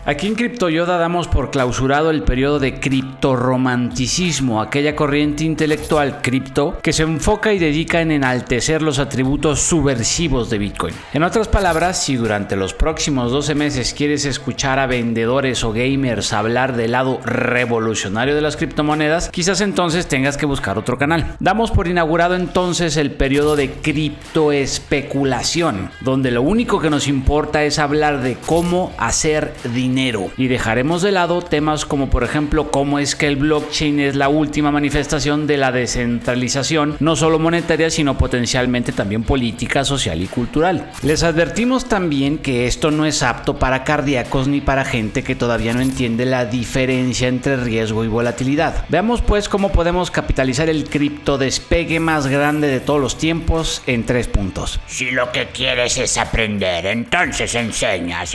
Aquí en CryptoYoda damos por clausurado el periodo de criptorromanticismo, aquella corriente intelectual cripto que se enfoca y dedica en enaltecer los atributos subversivos de Bitcoin. En otras palabras, si durante los próximos 12 meses quieres escuchar a vendedores o gamers hablar del lado revolucionario de las criptomonedas, quizás entonces tengas que buscar otro canal. Damos por inaugurado entonces el periodo de criptoespeculación, donde lo único que nos importa es hablar de cómo hacer dinero. Y dejaremos de lado temas como por ejemplo cómo es que el blockchain es la última manifestación de la descentralización, no solo monetaria sino potencialmente también política, social y cultural. Les advertimos también que esto no es apto para cardíacos ni para gente que todavía no entiende la diferencia entre riesgo y volatilidad. Veamos pues cómo podemos capitalizar el cripto despegue más grande de todos los tiempos en 3 puntos. Si lo que quieres es aprender, entonces enseñas,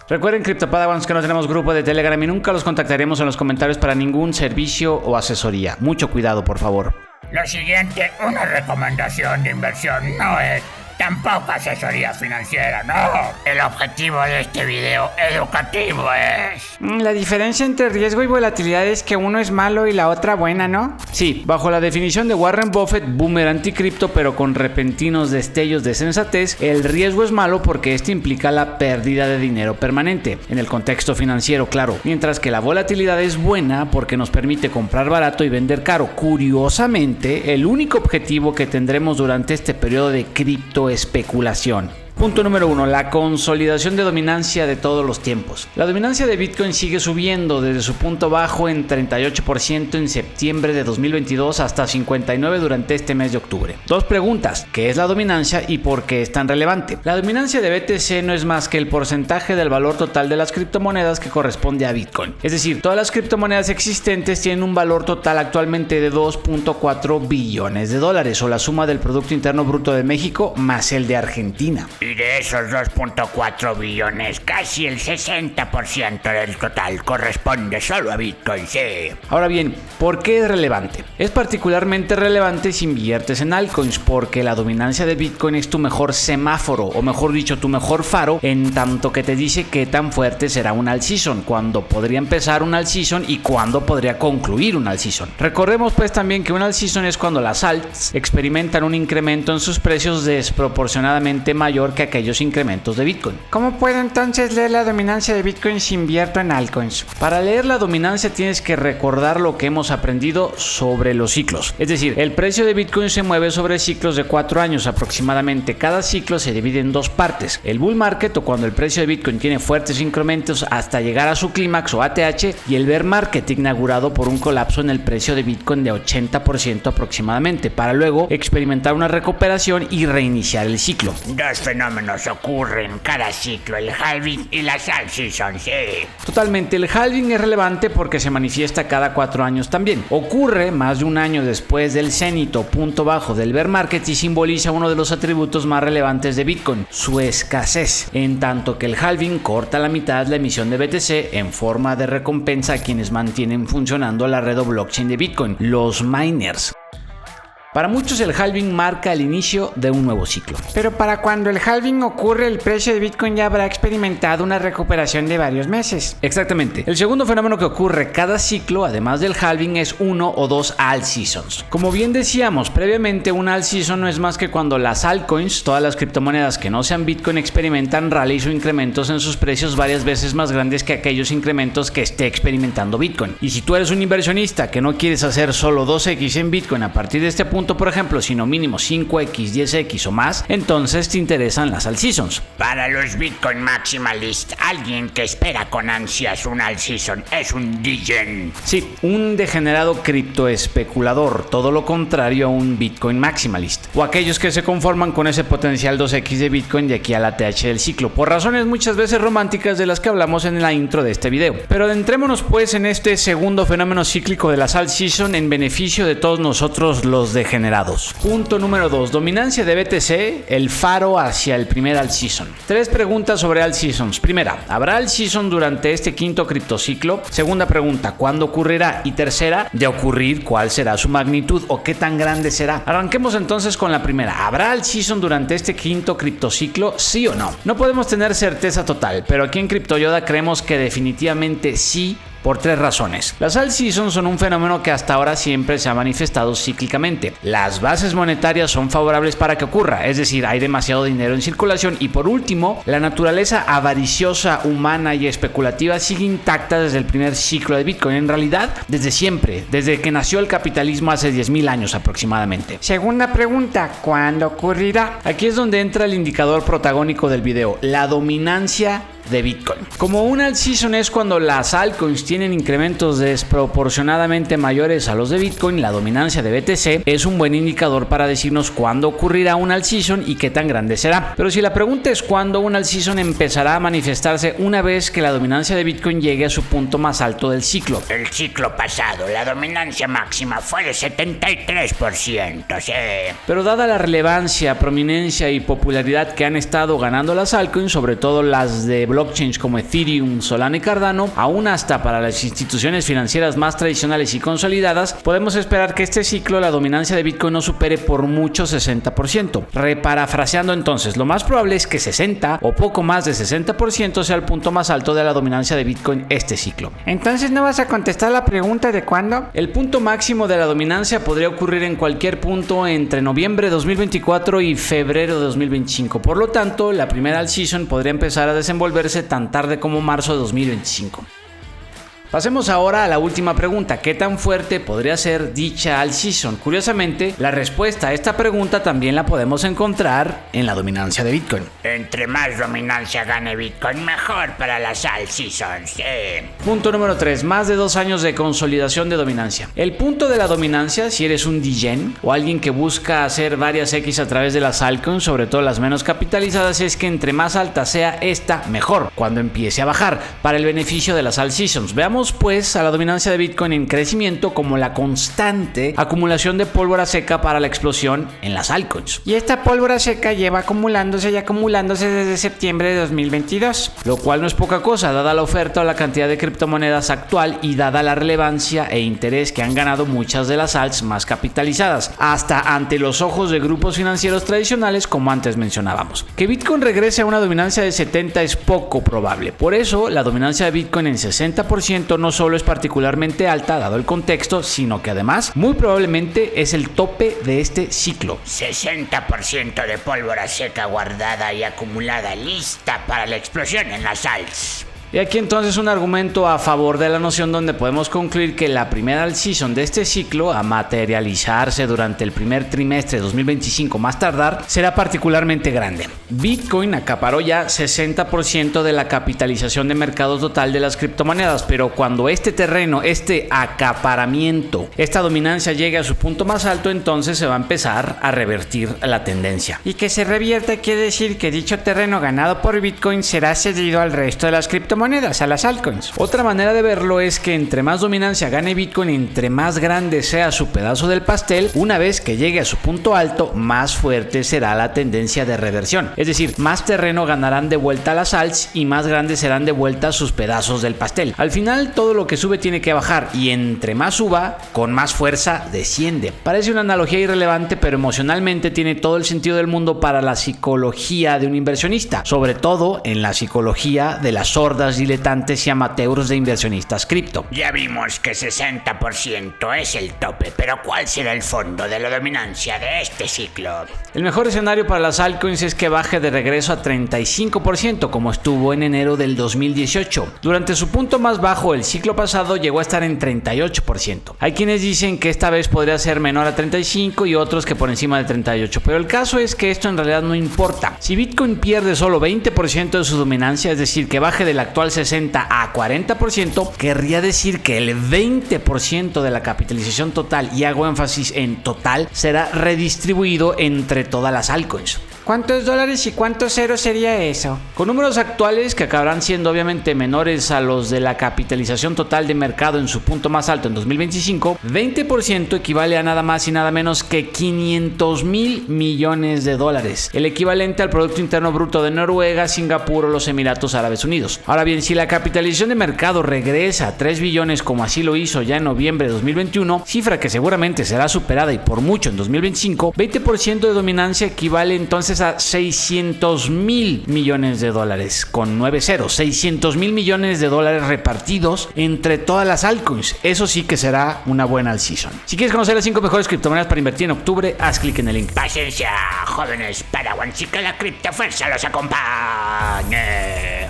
Recuerden, CryptoPadawans, que no tenemos grupo de Telegram y nunca los contactaremos en los comentarios para ningún servicio o asesoría. Mucho cuidado, por favor. Lo siguiente, una recomendación de inversión no es tampoco asesoría financiera, no. El objetivo de este video educativo es... La diferencia entre riesgo y volatilidad es que uno es malo y la otra buena, ¿no? Sí, bajo la definición de Warren Buffett, boomer anticripto, pero con repentinos destellos de sensatez, el riesgo es malo porque este implica la pérdida de dinero permanente, en el contexto financiero, claro, mientras que la volatilidad es buena porque nos permite comprar barato y vender caro. Curiosamente, el único objetivo que tendremos durante este periodo de criptoespeculación. Punto número 1. La consolidación de dominancia de todos los tiempos. La dominancia de Bitcoin sigue subiendo desde su punto bajo en 38% en septiembre de 2022 hasta 59% durante este mes de octubre. 2 preguntas. ¿Qué es la dominancia y por qué es tan relevante? La dominancia de BTC no es más que el porcentaje del valor total de las criptomonedas que corresponde a Bitcoin. Es decir, todas las criptomonedas existentes tienen un valor total actualmente de 2.4 billones de dólares, o la suma del Producto Interno Bruto de México más el de Argentina. Y de esos 2.4 billones, casi el 60% del total corresponde solo a Bitcoin, sí. Ahora bien, ¿por qué es relevante? Es particularmente relevante si inviertes en altcoins, porque la dominancia de Bitcoin es tu mejor semáforo, o mejor dicho, tu mejor faro, en tanto que te dice qué tan fuerte será un alt season, cuándo podría empezar un alt season y cuándo podría concluir un alt season. Recordemos pues también que un alt season es cuando las alts experimentan un incremento en sus precios desproporcionadamente mayor que aquellos incrementos de Bitcoin. ¿Cómo puedo entonces leer la dominancia de Bitcoin si invierto en altcoins? Para leer la dominancia tienes que recordar lo que hemos aprendido sobre los ciclos. Es decir, el precio de Bitcoin se mueve sobre ciclos de 4 años aproximadamente. Cada ciclo se divide en 2 partes. El bull market, o cuando el precio de Bitcoin tiene fuertes incrementos hasta llegar a su clímax o ATH, y el bear market, inaugurado por un colapso en el precio de Bitcoin de 80% aproximadamente, para luego experimentar una recuperación y reiniciar el ciclo. Dos fenómenos ocurren cada ciclo, el halving y las alt seasons, sí. Totalmente, el halving es relevante porque se manifiesta cada 4 años también. Ocurre más de un año después del cenit o punto bajo del bear market y simboliza uno de los atributos más relevantes de Bitcoin, su escasez, en tanto que el halving corta a la mitad la emisión de BTC en forma de recompensa a quienes mantienen funcionando la red o blockchain de Bitcoin, los miners. Para muchos el halving marca el inicio de un nuevo ciclo. Pero para cuando el halving ocurre, el precio de Bitcoin ya habrá experimentado una recuperación de varios meses. Exactamente. El segundo fenómeno que ocurre cada ciclo, además del halving, es 1 o 2 alt seasons. Como bien decíamos previamente, un alt season no es más que cuando las altcoins, todas las criptomonedas que no sean Bitcoin, experimentan rallies o incrementos en sus precios varias veces más grandes que aquellos incrementos que esté experimentando Bitcoin. Y si tú eres un inversionista que no quieres hacer solo 2x en Bitcoin a partir de este punto, por ejemplo, sino mínimo 5x, 10x o más, entonces te interesan las alt seasons. Para los Bitcoin maximalists, alguien que espera con ansias un alt season es un degen. Sí, un degenerado criptoespeculador, todo lo contrario a un Bitcoin maximalist, o aquellos que se conforman con ese potencial 2x de Bitcoin de aquí a la TH del ciclo, por razones muchas veces románticas de las que hablamos en la intro de este video. Pero adentrémonos pues en este segundo fenómeno cíclico de las alt season en beneficio de todos nosotros los degenerados generados. Punto número 2. Dominancia de BTC, el faro hacia el primer alt season. 3 preguntas sobre alt seasons. Primera, ¿habrá alt season durante este quinto criptociclo? Segunda pregunta, ¿cuándo ocurrirá? Y tercera, de ocurrir, ¿cuál será su magnitud o qué tan grande será? Arranquemos entonces con la primera. ¿Habrá alt season durante este quinto criptociclo? ¿Sí o no? No podemos tener certeza total, pero aquí en CryptoYoda creemos que definitivamente sí, por 3 razones. Las alt seasons son un fenómeno que hasta ahora siempre se ha manifestado cíclicamente. Las bases monetarias son favorables para que ocurra, es decir, hay demasiado dinero en circulación. Y por último, la naturaleza avariciosa, humana y especulativa sigue intacta desde el primer ciclo de Bitcoin. En realidad, desde siempre, desde que nació el capitalismo hace 10.000 años aproximadamente. Segunda pregunta, ¿cuándo ocurrirá? Aquí es donde entra el indicador protagónico del video, la dominancia de Bitcoin. Como un alt season es cuando las altcoins tienen incrementos desproporcionadamente mayores a los de Bitcoin, la dominancia de BTC es un buen indicador para decirnos cuándo ocurrirá un alt season y qué tan grande será. Pero si la pregunta es cuándo un alt season empezará a manifestarse una vez que la dominancia de Bitcoin llegue a su punto más alto del ciclo. El ciclo pasado, la dominancia máxima fue de 73%, sí. Pero dada la relevancia, prominencia y popularidad que han estado ganando las altcoins, sobre todo las de blockchains como Ethereum, Solana y Cardano, aún hasta para las instituciones financieras más tradicionales y consolidadas, podemos esperar que este ciclo la dominancia de Bitcoin no supere por mucho 60%. Reparafraseando entonces, lo más probable es que 60 o poco más de 60% sea el punto más alto de la dominancia de Bitcoin este ciclo. Entonces, ¿no vas a contestar la pregunta de cuándo? El punto máximo de la dominancia podría ocurrir en cualquier punto entre noviembre de 2024 y febrero de 2025. Por lo tanto, la primera alt season podría empezar a desenvolverse tan tarde como marzo de 2025. Pasemos ahora a la última pregunta. ¿Qué tan fuerte podría ser dicha alt season? Curiosamente, la respuesta a esta pregunta también la podemos encontrar en la dominancia de Bitcoin. Entre más dominancia gane Bitcoin, mejor para las alt seasons, sí. Punto número 3. Más de 2 años de consolidación de dominancia. El punto de la dominancia, si eres un degen o alguien que busca hacer varias X a través de las altcoins, sobre todo las menos capitalizadas, es que entre más alta sea esta, mejor, cuando empiece a bajar, para el beneficio de las alt seasons. Veamos pues a la dominancia de Bitcoin en crecimiento como la constante acumulación de pólvora seca para la explosión en las altcoins. Y esta pólvora seca lleva acumulándose desde septiembre de 2022. Lo cual no es poca cosa, dada la oferta o la cantidad de criptomonedas actual y dada la relevancia e interés que han ganado muchas de las alts más capitalizadas, hasta ante los ojos de grupos financieros tradicionales como antes mencionábamos. Que Bitcoin regrese a una dominancia de 70 es poco probable. Por eso, la dominancia de Bitcoin en 60% no solo es particularmente alta dado el contexto, sino que además muy probablemente es el tope de este ciclo. 60% de pólvora seca guardada y acumulada lista para la explosión en las alts. Y aquí entonces un argumento a favor de la noción donde podemos concluir que la primera alt season de este ciclo, a materializarse durante el primer trimestre de 2025 más tardar, será particularmente grande. Bitcoin acaparó ya 60% de la capitalización de mercado total de las criptomonedas, pero cuando este terreno, este acaparamiento, esta dominancia llegue a su punto más alto, entonces se va a empezar a revertir la tendencia. Y que se revierta quiere decir que dicho terreno ganado por Bitcoin será cedido al resto de las criptomonedas, a las altcoins. Otra manera de verlo es que entre más dominancia gane Bitcoin, entre más grande sea su pedazo del pastel, una vez que llegue a su punto alto, más fuerte será la tendencia de reversión. Es decir, más terreno ganarán de vuelta las alts y más grandes serán de vuelta sus pedazos del pastel. Al final, todo lo que sube tiene que bajar y entre más suba, con más fuerza desciende. Parece una analogía irrelevante, pero emocionalmente tiene todo el sentido del mundo para la psicología de un inversionista, sobre todo en la psicología de las hordas diletantes y amateurs de inversionistas cripto. Ya vimos que 60% es el tope, pero ¿cuál será el fondo de la dominancia de este ciclo? El mejor escenario para las altcoins es que baje de regreso a 35%, como estuvo en enero del 2018. Durante su punto más bajo el ciclo pasado llegó a estar en 38%. Hay quienes dicen que esta vez podría ser menor a 35 y otros que por encima de 38, pero el caso es que esto en realidad no importa. Si Bitcoin pierde solo 20% de su dominancia, es decir, que baje del actual 60 a 40%, querría decir que el 20% de la capitalización total, y hago énfasis en total, será redistribuido entre todas las altcoins. ¿Cuántos dólares y cuántos ceros sería eso? Con números actuales que acabarán siendo obviamente menores a los de la capitalización total de mercado en su punto más alto en 2025, 20% equivale a nada más y nada menos que 500,000 millones de dólares, el equivalente al Producto Interno Bruto de Noruega, Singapur o los Emiratos Árabes Unidos. Ahora bien, si la capitalización de mercado regresa a 3 billones como así lo hizo ya en noviembre de 2021, cifra que seguramente será superada y por mucho en 2025, 20% de dominancia equivale entonces a 600,000 millones de dólares, con 9 ceros, 600,000 millones de dólares repartidos entre todas las altcoins. Eso sí que será una buena all season. Si quieres conocer las 5 mejores criptomonedas para invertir en octubre, haz clic en el link. Paciencia, jóvenes Padawans, y que la criptofuerza los acompañe.